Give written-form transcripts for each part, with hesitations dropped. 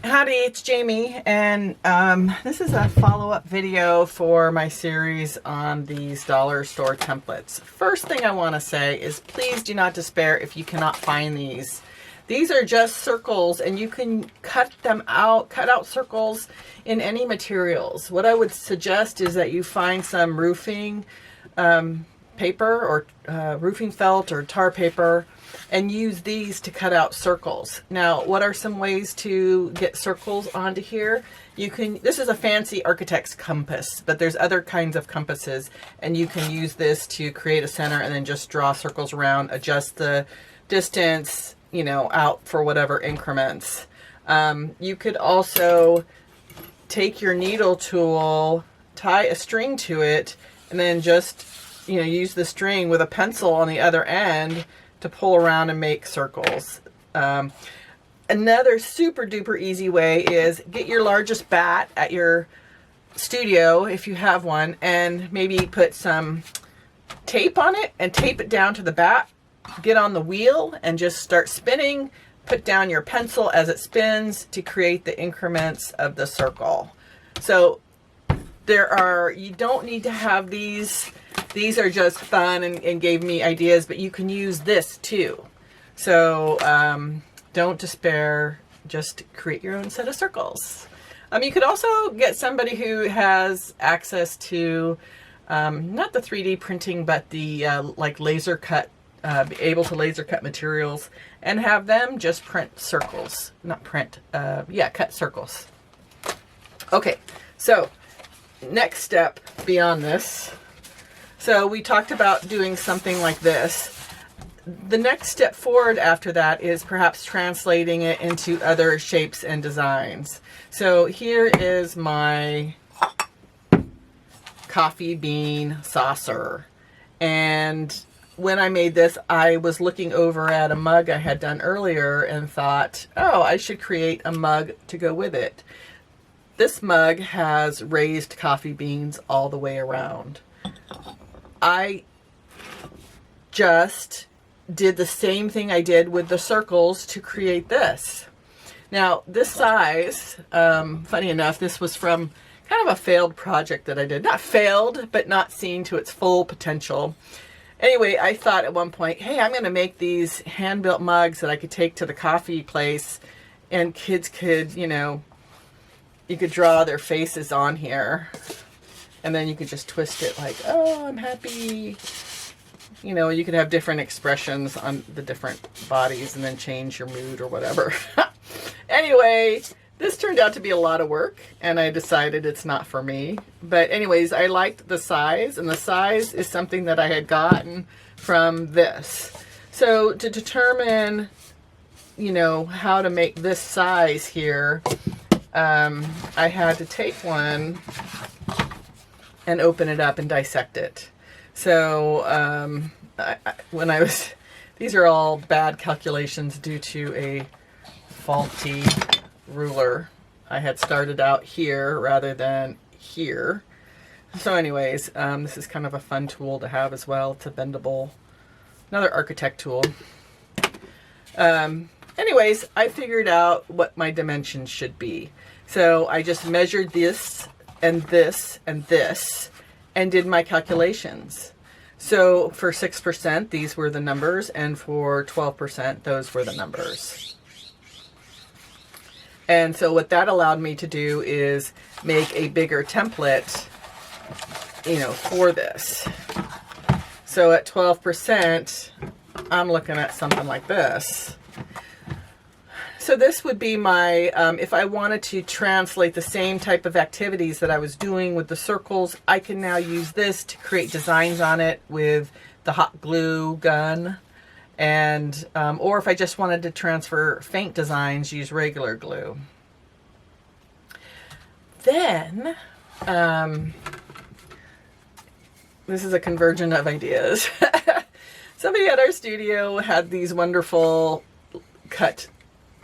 Howdy, it's Jamie, and this is a follow-up video for my series on these dollar store templates. First thing I want to say is please do not despair if you cannot find these. These are just circles, and you can cut out circles in any materials. What I would suggest is that you find some roofing paper or roofing felt or tar paper and use these to cut out circles. Now, what are some ways to get circles onto here? This is a fancy architect's compass, but there's other kinds of compasses, and you can use this to create a center and then just draw circles around, adjust the distance, out for whatever increments. You could also take your needle tool, tie a string to it, and then just, use the string with a pencil on the other end to pull around and make circles. Another super duper easy way is get your largest bat at your studio, if you have one, and maybe put some tape on it and tape it down to the bat. Get on the wheel and just start spinning. Put down your pencil as it spins to create the increments of the circle. So you don't need to have these. These are just fun and gave me ideas, but you can use this too. So don't despair, just create your own set of circles. You could also get somebody who has access to not the 3D printing, but the like laser cut, able to laser cut materials, and have them just print circles. Not print, cut circles. Okay, so next step beyond this. So we talked about doing something like this. The next step forward after that is perhaps translating it into other shapes and designs. So here is my coffee bean saucer. And when I made this, I was looking over at a mug I had done earlier and thought, oh, I should create a mug to go with it. This mug has raised coffee beans all the way around. I just did the same thing I did with the circles to create this. Now, this size, funny enough, this was from kind of a failed project that I did. Not failed, but not seen to its full potential. Anyway, I thought at one point, hey, I'm going to make these hand-built mugs that I could take to the coffee place, and kids could, you could draw their faces on here. And then you could just twist it like, oh, I'm happy. You could have different expressions on the different bodies and then change your mood or whatever. Anyway, this turned out to be a lot of work, and I decided it's not for me. But anyways, I liked the size, and the size is something that I had gotten from this. So to determine, how to make this size here, I had to take one and open it up and dissect it. So these are all bad calculations due to a faulty ruler. I had started out here rather than here. So anyways, this is kind of a fun tool to have as well. It's a bendable, another architect tool. Anyways, I figured out what my dimensions should be. So I just measured this and this and this and did my calculations. So for 6%, these were the numbers, and for 12%, those were the numbers. And so what that allowed me to do is make a bigger template, for this. So at 12%, I'm looking at something like this. So this would be my, if I wanted to translate the same type of activities that I was doing with the circles, I can now use this to create designs on it with the hot glue gun. And, or if I just wanted to transfer faint designs, use regular glue. Then, this is a convergence of ideas. Somebody at our studio had these wonderful cut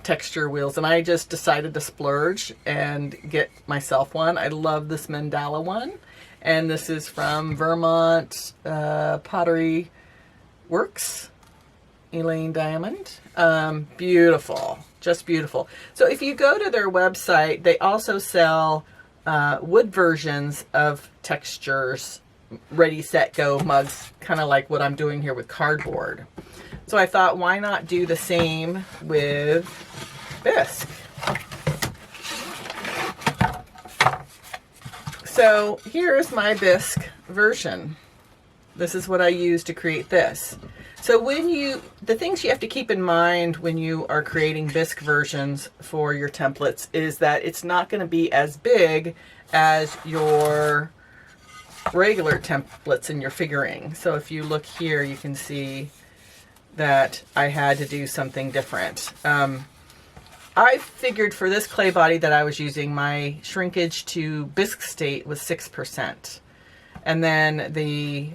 texture wheels, and I just decided to splurge and get myself one. I love this mandala one, and this is from Vermont Pottery Works, Elaine Diamond. Beautiful. Just beautiful. So if you go to their website, they also sell wood versions of textures, ready, set, go mugs, kind of like what I'm doing here with cardboard. So I thought, why not do the same with bisque? So here's my bisque version. This is what I use to create this. So the things you have to keep in mind when you are creating bisque versions for your templates is that it's not going to be as big as your regular templates in your figuring. So if you look here, you can see that I had to do something different. I figured for this clay body that I was using, my shrinkage to bisque state was 6%. And then the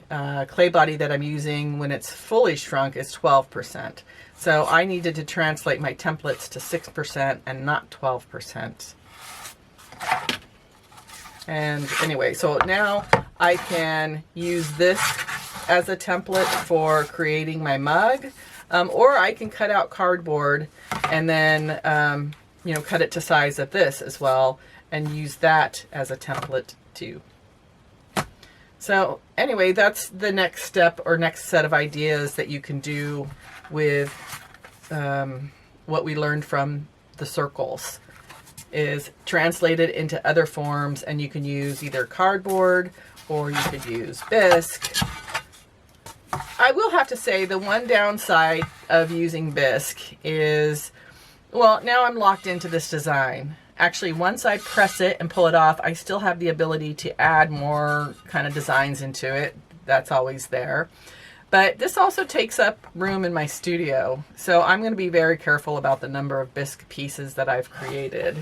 clay body that I'm using when it's fully shrunk is 12%. So I needed to translate my templates to 6% and not 12%. And anyway, so now I can use this as a template for creating my mug, or I can cut out cardboard and then, you know, cut it to size of this as well and use that as a template too. So anyway, that's the next step or next set of ideas that you can do with what we learned from the circles, is translate it into other forms, and you can use either cardboard or you could use bisque. I will have to say the one downside of using bisque is, well, now I'm locked into this design. Actually, once I press it and pull it off, I still have the ability to add more kind of designs into it. That's always there. But this also takes up room in my studio. So I'm going to be very careful about the number of bisque pieces that I've created.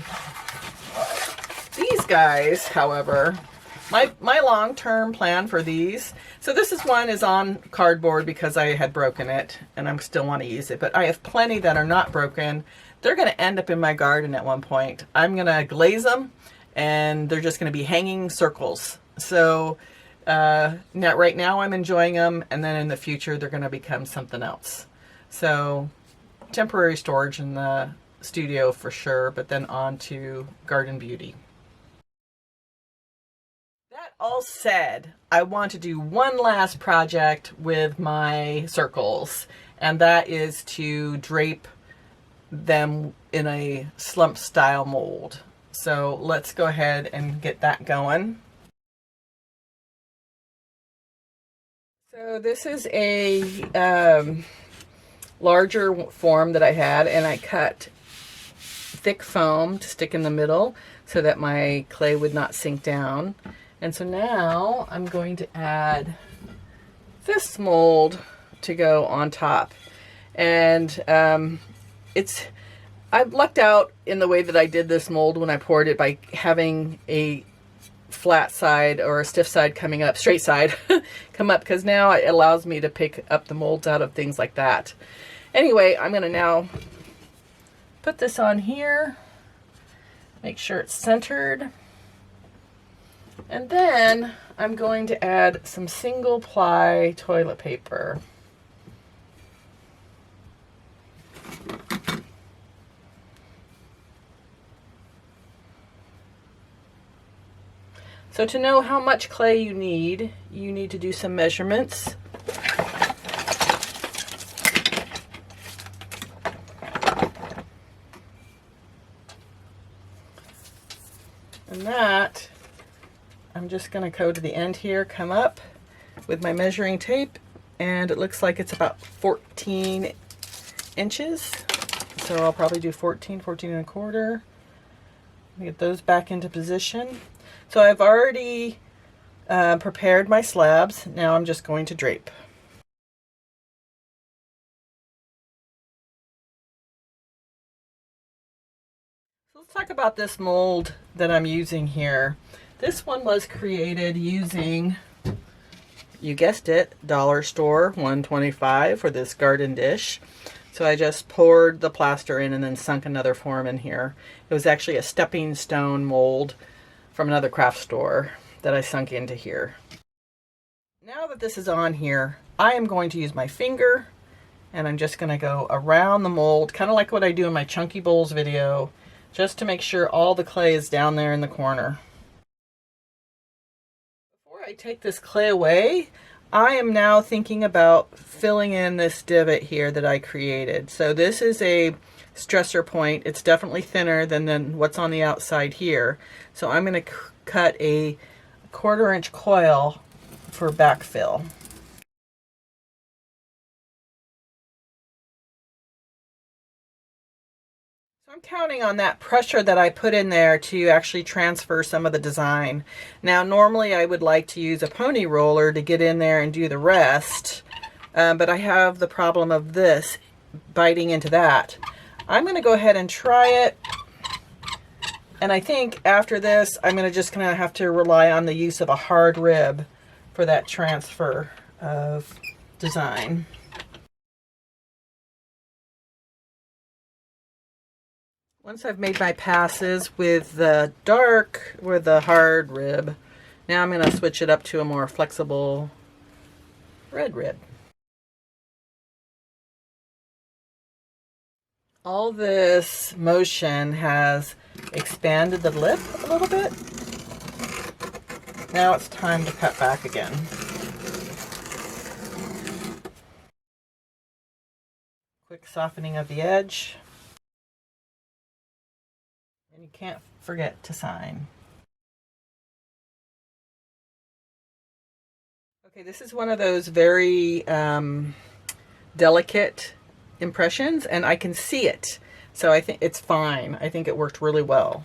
These guys, however, my long-term plan for these, so this one is on cardboard because I had broken it and I still want to use it, but I have plenty that are not broken. They're going to end up in my garden at one point. I'm going to glaze them and they're just going to be hanging circles. So right now I'm enjoying them, and then in the future they're going to become something else. So temporary storage in the studio for sure, but then on to garden beauty. That all said, I want to do one last project with my circles, and that is to drape them in a slump style mold. So let's go ahead and get that going. So this is a larger form that I had, and I cut thick foam to stick in the middle so that my clay would not sink down. And so now I'm going to add this mold to go on top. And I've lucked out in the way that I did this mold when I poured it by having a flat side or a stiff side coming up, straight side come up, because now it allows me to pick up the molds out of things like that. Anyway, I'm going to now put this on here, make sure it's centered, and then I'm going to add some single ply toilet paper. So to know how much clay you need to do some measurements. And that, I'm just going to go to the end here, come up with my measuring tape, and it looks like it's about 14 inches. So I'll probably do 14 and a quarter. Get those back into position. So I've already prepared my slabs. Now I'm just going to drape. So let's talk about this mold that I'm using here. This one was created using, you guessed it, dollar store, $1.25 for this garden dish. So I just poured the plaster in and then sunk another form in here. It was actually a stepping stone mold from another craft store that I sunk into here. Now that this is on here, I am going to use my finger And I'm just gonna go around the mold, kind of like what I do in my Chunky Bowls video, just to make sure all the clay is down there in the corner. Before I take this clay away, I am now thinking about filling in this divot here that I created. So this is a stressor point. It's definitely thinner than what's on the outside here. So I'm going to cut a 1/4 inch coil for backfill. I'm counting on that pressure that I put in there to actually transfer some of the design. Now, normally I would like to use a pony roller to get in there and do the rest, but I have the problem of this biting into that. I'm going to go ahead and try it, and I think after this I'm just going to have to rely on the use of a hard rib for that transfer of design. Once I've made my passes with the hard rib, now I'm going to switch it up to a more flexible red rib. All this motion has expanded the lip a little bit. Now it's time to cut back again. Quick softening of the edge. And you can't forget to sign. Okay, this is one of those very delicate impressions, and I can see it. So I think it's fine. I think it worked really well.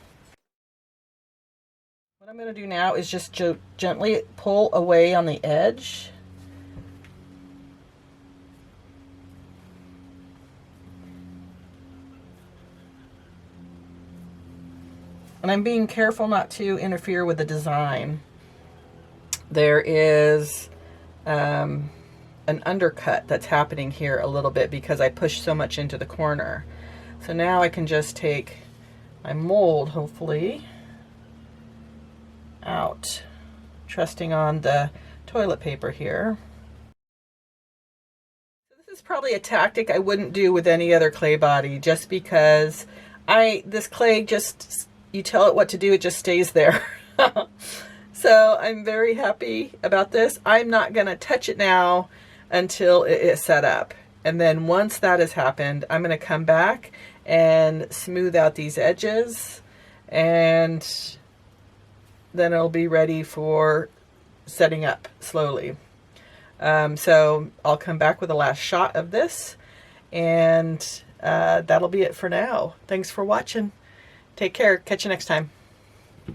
What I'm going to do now is just gently pull away on the edge. And I'm being careful not to interfere with the design. There is an undercut that's happening here a little bit because I pushed so much into the corner. So now I can just take my mold, hopefully, out, trusting on the toilet paper here. This is probably a tactic I wouldn't do with any other clay body, just because this clay just, you tell it what to do, it just stays there. So I'm very happy about this. I'm not going to touch it now until it is set up. And then once that has happened, I'm going to come back and smooth out these edges, and then it'll be ready for setting up slowly. So I'll come back with a last shot of this, and that'll be it for now. Thanks for watching. Take care. Catch you next time.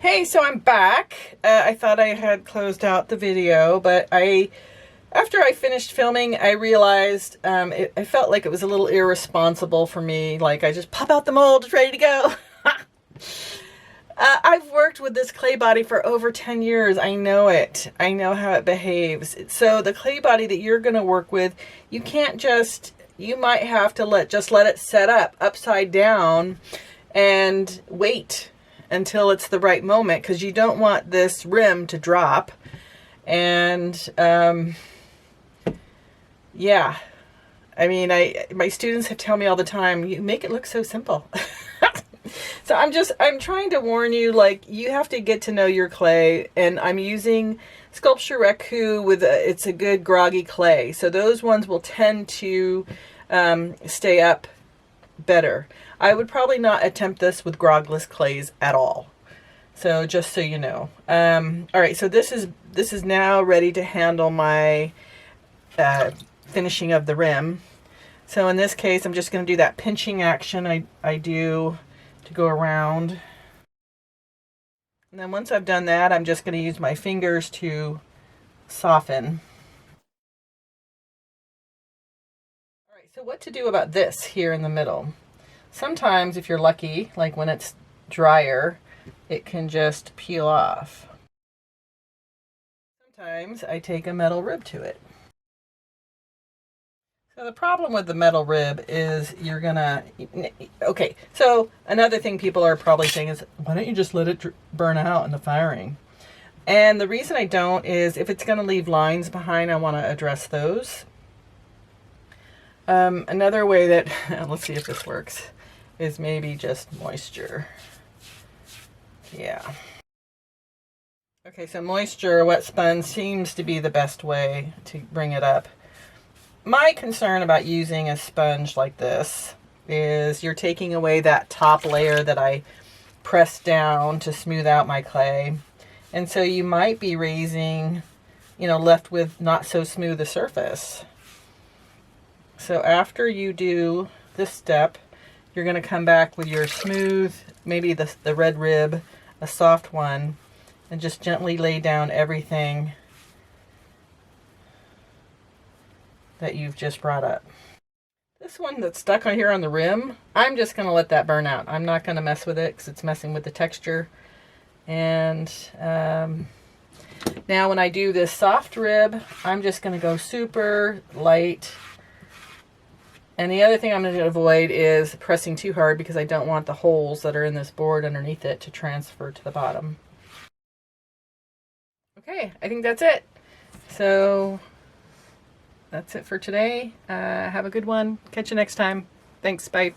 Hey, so I'm back. I thought I had closed out the video, but after I finished filming, I realized I felt like it was a little irresponsible for me. Like, I just pop out the mold, it's ready to go. I've worked with this clay body for over 10 years. I know it. I know how it behaves. So the clay body that you're going to work with, you can't just, you might have to just let it set up upside down and wait until it's the right moment, because you don't want this rim to drop. And yeah, I mean, my students have tell me all the time, you make it look so simple. So I'm trying to warn you, like, you have to get to know your clay, and I'm using Sculpture Raku with it's a good groggy clay. So those ones will tend to stay up better. I would probably not attempt this with grogless clays at all. So just so you know. All right, so this is now ready to handle my finishing of the rim. So in this case, I'm just going to do that pinching action I do to go around. And then once I've done that, I'm just going to use my fingers to soften. All right, so what to do about this here in the middle? Sometimes, if you're lucky, like when it's drier, it can just peel off. Sometimes I take a metal rib to it. So the problem with the metal rib is you're gonna, okay, so another thing people are probably saying is, why don't you just let it burn out in the firing? And the reason I don't is if it's gonna leave lines behind, I wanna address those. Another way that, let's see if this works, is maybe just moisture. Yeah. Okay, so moisture, wet sponge seems to be the best way to bring it up. My concern about using a sponge like this is you're taking away that top layer that I pressed down to smooth out my clay. And so you might be raising, left with not so smooth a surface. So after you do this step, you're going to come back with your smooth, maybe the red rib, a soft one, and just gently lay down everything that you've just brought up. This one that's stuck on here on the rim, I'm just going to let that burn out. I'm not going to mess with it because it's messing with the texture. And now when I do this soft rib, I'm just going to go super light. And the other thing I'm going to avoid is pressing too hard because I don't want the holes that are in this board underneath it to transfer to the bottom. Okay, I think that's it. So that's it for today. Have a good one. Catch you next time. Thanks. Bye.